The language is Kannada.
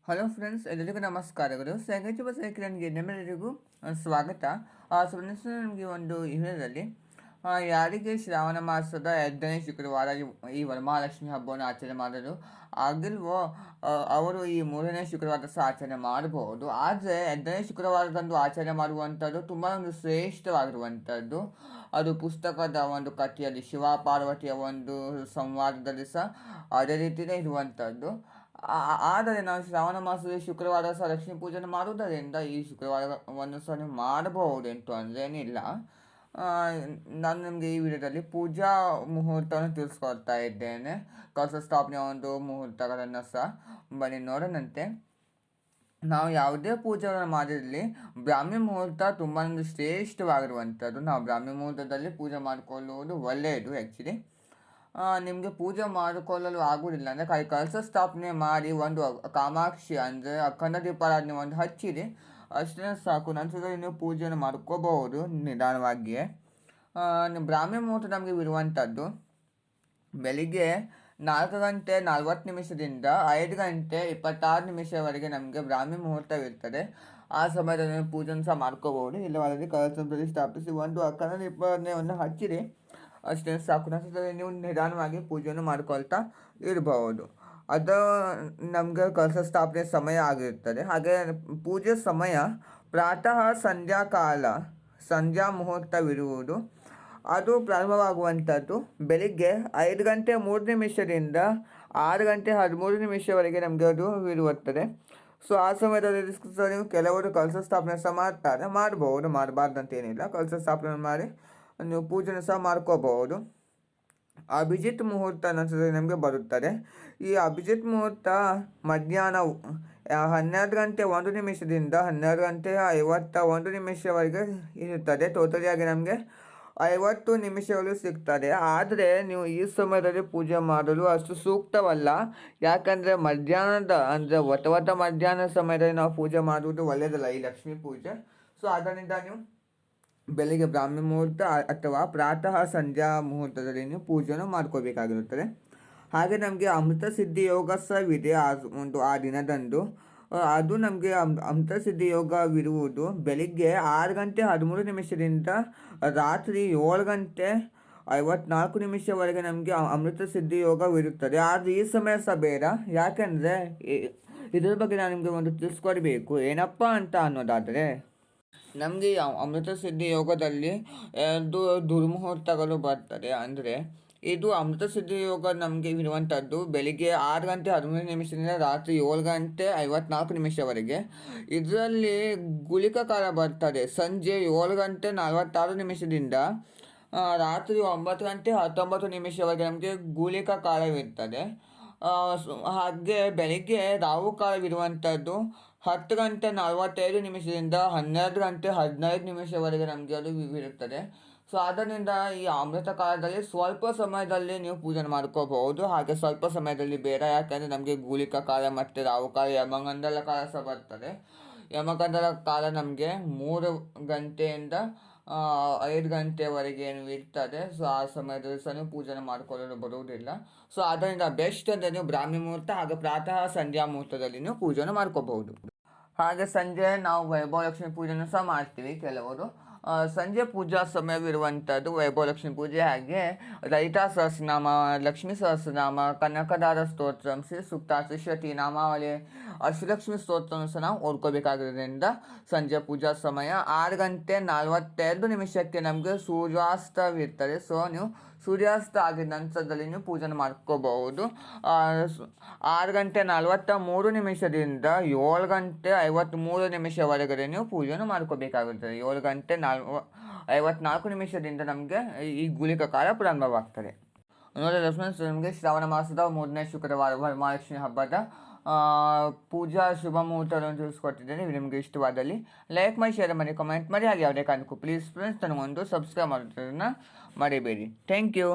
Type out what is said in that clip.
ಹಲೋ ಫ್ರೆಂಡ್ಸ್, ಎಲ್ಲರಿಗೂ ನಮಸ್ಕಾರಗಳು. ಸಂಗೀತ ಸೈಕಲ್ಗೆ ನಿಮ್ಮೆಲ್ಲರಿಗೂ ಸ್ವಾಗತ. ಫ್ರೆಂಡ್ಸ್, ನನಗೆ ಒಂದು ಇಮೇಲಲ್ಲಿ ಯಾರಿಗೆ ಶ್ರಾವಣ ಮಾಸದ 2ನೇ ಶುಕ್ರವಾರ ಈ ವರಮಹಾಲಕ್ಷ್ಮಿ ಹಬ್ಬವನ್ನು ಆಚರಣೆ ಮಾಡಲು ಆಗಿಲ್ವೋ ಅವರು ಈ 3ನೇ ಶುಕ್ರವಾರ ಸಹ ಆಚರಣೆ ಮಾಡಬಹುದು. ಆದರೆ 2ನೇ ಶುಕ್ರವಾರದಂದು ಆಚರಣೆ ಮಾಡುವಂಥದ್ದು ತುಂಬ ಒಂದು ಶ್ರೇಷ್ಠವಾಗಿರುವಂಥದ್ದು. ಅದು ಪುಸ್ತಕದ ಒಂದು ಕಥೆಯಲ್ಲಿ ಶಿವ ಪಾರ್ವತಿಯ ಒಂದು ಸಂವಾದದಲ್ಲಿ ಸಹ ಅದೇ ರೀತಿಯೇ ಇರುವಂಥದ್ದು. ಆದರೆ ನಾವು ಶ್ರಾವಣ ಮಾಸದಲ್ಲಿ ಶುಕ್ರವಾರ ಸಹ ಲಕ್ಷ್ಮೀ ಪೂಜೆಯನ್ನು ಮಾಡುವುದರಿಂದ ಈ ಶುಕ್ರವಾರವನ್ನು ಸಹ ನೀವು ಮಾಡಬಹುದೆಂಟು ಅಂದ್ರೇನಿಲ್ಲ. ನಾನು ನಿಮಗೆ ಈ ವಿಡಿಯೋದಲ್ಲಿ ಪೂಜಾ ಮುಹೂರ್ತವನ್ನು ತಿಳಿಸ್ಕೊಡ್ತಾ ಇದ್ದೇನೆ. ಕಲಶ ಸ್ಥಾಪನೆಯ ಒಂದು ಮುಹೂರ್ತಗಳನ್ನು ಸಹ ಬನ್ನಿ ನೋಡೋಣಂತೆ. ನಾವು ಯಾವುದೇ ಪೂಜೆಗಳನ್ನು ಮಾಡಿರಲಿ, ಬ್ರಾಹ್ಮಿ ಮುಹೂರ್ತ ತುಂಬ ಒಂದು ಶ್ರೇಷ್ಠವಾಗಿರುವಂಥದ್ದು. ನಾವು ಬ್ರಾಹ್ಮಿ ಮುಹೂರ್ತದಲ್ಲಿ ಪೂಜೆ ಮಾಡಿಕೊಳ್ಳುವುದು ಒಳ್ಳೆಯದು. ಆ್ಯಕ್ಚುಲಿ ನಿಮಗೆ ಪೂಜೆ ಮಾಡಿಕೊಳ್ಳಲು ಆಗುವುದಿಲ್ಲ ಅಂದರೆ ಕಲಶ ಸ್ಥಾಪನೆ ಮಾಡಿ ಒಂದು ಕಾಮಾಕ್ಷಿ ಅಂದರೆ ಅಖಂಡ ದೀಪಾರಾಧನೆ ಒಂದು ಹಚ್ಚಿರಿ, ಅಷ್ಟೇ ಸಾಕು. ನಂತರದಲ್ಲಿ ನೀವು ಪೂಜೆಯನ್ನು ಮಾಡ್ಕೋಬಹುದು ನಿಧಾನವಾಗಿಯೇ. ಬ್ರಾಹ್ಮಿ ಮುಹೂರ್ತ ನಮಗೆ ಇರುವಂಥದ್ದು ಬೆಳಿಗ್ಗೆ 4:40 5:26 ನಮಗೆ ಬ್ರಾಹ್ಮಿ ಮುಹೂರ್ತವಿರ್ತದೆ. ಆ ಸಮಯದಲ್ಲಿ ಪೂಜೆಯನ್ನು ಸಹ ಮಾಡ್ಕೋಬಹುದು. ಇಲ್ಲವಾದಲ್ಲಿ ಕಲಶದಲ್ಲಿ ಸ್ಥಾಪಿಸಿ ಒಂದು ಅಖಂಡ ದೀಪಾರಾಧನೆಯನ್ನು ಹಚ್ಚಿರಿ, ಅಷ್ಟೇ ಸಾಕು. ನಂತರದಲ್ಲಿ ನೀವು ನಿಧಾನವಾಗಿ ಪೂಜೆಯನ್ನು ಮಾಡ್ಕೊಳ್ತಾ ಇರಬಹುದು. ಅದು ನಮಗೆ ಕಲಶ ಸ್ಥಾಪನೆ ಸಮಯ ಆಗಿರುತ್ತದೆ. ಹಾಗೆ ಪೂಜೆ ಸಮಯ ಪ್ರಾತಃ ಸಂಧ್ಯಾ ಮುಹೂರ್ತವಿರುವುದು. ಅದು ಪ್ರಾರಂಭವಾಗುವಂಥದ್ದು ಬೆಳಿಗ್ಗೆ 5:03 6:13 ನಮಗೆ ಅದು ಇರುತ್ತದೆ. ಸೊ ಆ ಸಮಯದಲ್ಲಿ ನೀವು ಕೆಲವರು ಕಲಶ ಸ್ಥಾಪನೆ ಸಹ ಮಾಡಬಹುದು, ಮಾಡಬಾರ್ದಂತೇನಿಲ್ಲ. ಕಲಶ ಸ್ಥಾಪನೆ ಮಾಡಿ ನೀವು ಪೂಜೆನ ಸಹ ಮಾಡ್ಕೋಬಹುದು. ಅಭಿಜಿತ್ ಮುಹೂರ್ತ ನಂತರದಲ್ಲಿ ನಮಗೆ ಬರುತ್ತದೆ. ಈ ಅಭಿಜಿತ್ ಮುಹೂರ್ತ ಮಧ್ಯಾಹ್ನ 12:01 12:51 ಇರುತ್ತದೆ. ಟೋಟಲಿಯಾಗಿ ನಮಗೆ 50 ನಿಮಿಷಗಳು ಸಿಗ್ತದೆ. ಆದರೆ ನೀವು ಈ ಸಮಯದಲ್ಲಿ ಪೂಜೆ ಮಾಡಲು ಅಷ್ಟು ಸೂಕ್ತವಲ್ಲ. ಯಾಕಂದರೆ ವಟ ಮಧ್ಯಾಹ್ನ ಸಮಯದಲ್ಲಿ ನಾವು ಪೂಜೆ ಮಾಡುವುದು ಒಳ್ಳೆಯದಲ್ಲ ಈ ಲಕ್ಷ್ಮೀ ಪೂಜೆ. ಸೊ ಅದರಿಂದ ನೀವು ಬೆಳಿಗ್ಗೆ ಬ್ರಾಹ್ಮಿ ಮುಹೂರ್ತ ಅಥವಾ ಪ್ರಾತಃ ಸಂಧ್ಯಾ ಮುಹೂರ್ತದಲ್ಲಿ ನೀವು ಪೂಜೆಯನ್ನು ಮಾಡ್ಕೋಬೇಕಾಗಿರುತ್ತದೆ. ಹಾಗೆ ನಮಗೆ ಅಮೃತ ಸಿದ್ಧಿ ಯೋಗ ಸಹ ಇದೆ ಆ ದಿನದಂದು. ಅದು ನಮಗೆ ಅಮೃತ ಸಿದ್ಧಿ ಯೋಗವಿರುವುದು ಬೆಳಿಗ್ಗೆ 6:13 ರಾತ್ರಿ 7:54 ನಮಗೆ ಅಮೃತ ಸಿದ್ಧಿ ಯೋಗವಿರುತ್ತದೆ. ಆದರೆ ಈ ಸಮಯ ಸಹ ಬೇಡ. ಯಾಕೆಂದರೆ ಇದರ ಬಗ್ಗೆ ನಾನು ನಿಮಗೆ ಒಂದು ತಿಳಿಸ್ಕೊಡ್ಬೇಕು. ಏನಪ್ಪ ಅಂತ ಅನ್ನೋದಾದರೆ, ನಮಗೆ ಅಮೃತ ಸಿದ್ಧಿ ಯೋಗದಲ್ಲಿ ದುರ್ಮುಹೂರ್ತಗಳು ಬರ್ತದೆ. ಅಂದರೆ ಇದು ಅಮೃತ ಸಿದ್ಧಿ ಯೋಗ ನಮಗೆ ಇರುವಂಥದ್ದು ಬೆಳಿಗ್ಗೆ 6:13 ರಾತ್ರಿ 7:54. ಇದರಲ್ಲಿ ಗುಳಿಕ ಕಾಲ ಬರ್ತದೆ ಸಂಜೆ 7:46 ರಾತ್ರಿ 9:19 ನಮಗೆ ಗುಳಿಕ ಕಾಲವಿರ್ತದೆ. ಹಾಗೆ ಬೆಳಿಗ್ಗೆ ರಾಹು ಕಾಲವಿರುವಂಥದ್ದು 10:45 12:15 ನಮಗೆ ಅದು ಇರುತ್ತದೆ. ಸೊ ಆದ್ದರಿಂದ ಈ ಅಮೃತ ಕಾಲದಲ್ಲಿ ಸ್ವಲ್ಪ ಸಮಯದಲ್ಲಿ ನೀವು ಪೂಜೆ ಮಾಡ್ಕೋಬಹುದು. ಹಾಗೆ ಸ್ವಲ್ಪ ಸಮಯದಲ್ಲಿ ಬೇಡ. ಯಾಕೆಂದರೆ ನಮಗೆ ಗೂಳಿಕ ಕಾಲ ಮತ್ತು ರಾಹು ಕಾಲ, ಯಮಗಂಡಲ ಕಾಲ ಸಹ ಬರ್ತದೆ. ಯಮಗಂಡಲ ಕಾಲ ನಮಗೆ 3 ಗಂಟೆಯಿಂದ 5 ಗಂಟೆವರೆಗೆ ಇರ್ತದೆ. ಸೊ ಆ ಸಮಯದಲ್ಲಿ ಸಹ ನೀವು ಪೂಜೆ ಮಾಡಿಕೊಳ್ಳಲು ಬರುವುದಿಲ್ಲ. ಸೊ ಅದರಿಂದ ಬೆಸ್ಟ್ ಅಂದರೆ ನೀವು ಬ್ರಾಹ್ಮಿ ಮುಹೂರ್ತ ಹಾಗೆ ಪ್ರಾತಃ ಸಂಧ್ಯಾ ಮುಹೂರ್ತದಲ್ಲಿ ನೀವು ಪೂಜೆಯನ್ನು ಮಾಡ್ಕೋಬಹುದು. ಹಾಗೆ ಸಂಜೆ ನಾವು ವೈಭವಲಕ್ಷ್ಮಿ ಪೂಜೆಯನ್ನು ಸಹ ಮಾಡ್ತೀವಿ ಕೆಲವರು. ಸಂಜೆ ಪೂಜಾ ಸಮಯವಿರುವಂಥದ್ದು ವೈಭವಲಕ್ಷ್ಮಿ ಪೂಜೆ, ಹಾಗೆ ಲಲಿತಾ ಸಹಸ್ರನಾಮ, ಲಕ್ಷ್ಮೀ ಸಹಸ್ರನಾಮ, ಕನಕದಾರ ಸ್ತೋತ್ರ, ಶ್ರೀ ಸೂಕ್ತ, ಶ್ರೀಶತಿ ನಾಮಾವಳಿ, ಅಷ್ಟಲಕ್ಷ್ಮಿ ಸ್ತೋತ್ರವನ್ನು ಸಹ ನಾವು ಓದ್ಕೋಬೇಕಾಗಿರೋದ್ರಿಂದ ಸಂಜೆ ಪೂಜಾ ಸಮಯ 6:42 ನಮಗೆ ಸೂರ್ಯಾಸ್ತವಿರ್ತದೆ. ಸೊ ನೀವು ಸೂರ್ಯಾಸ್ತ ಆಗಿದ ನಂತರದಲ್ಲಿ ನೀವು ಪೂಜೆ ಮಾಡ್ಕೋಬಹುದು. 6:43 7:53 ನೀವು ಪೂಜೆಯನ್ನು ಮಾಡ್ಕೋಬೇಕಾಗುತ್ತದೆ. 7:54 ನಮಗೆ ಈ ಗುಳಿಕ ಕಾಲ ಪ್ರಾರಂಭವಾಗ್ತದೆ. ನೋಡಿದ್ರೆ ಫ್ರೆಂಡ್ಸ್, ನಮಗೆ ಶ್ರಾವಣ ಮಾಸದ 3ನೇ ಶುಕ್ರವಾರ ವರಮಹಾಲಕ್ಷ್ಮಿ ಹಬ್ಬದ ಪೂಜಾ ಶುಭ ಮುಹೂರ್ತವನ್ನು ತಿಳಿಸ್ಕೊಟ್ಟಿದ್ದೇನೆ. ನಿಮಗೆ ಇಷ್ಟವಾದಲ್ಲಿ ಲೈಕ್ ಮಾಡಿ, ಶೇರ್ ಮಾಡಿ, ಕಮೆಂಟ್ ಮಾಡಿ. ಹಾಗೆ ಯಾವುದೇ ಕಾರಣಕ್ಕೂ ಪ್ಲೀಸ್ ಫ್ರೆಂಡ್ಸ್ ನನಗೊಂದು ಸಬ್ಸ್ಕ್ರೈಬ್ ಮಾಡೋದನ್ನು ಮರಿಬೇಡಿ. Thank you.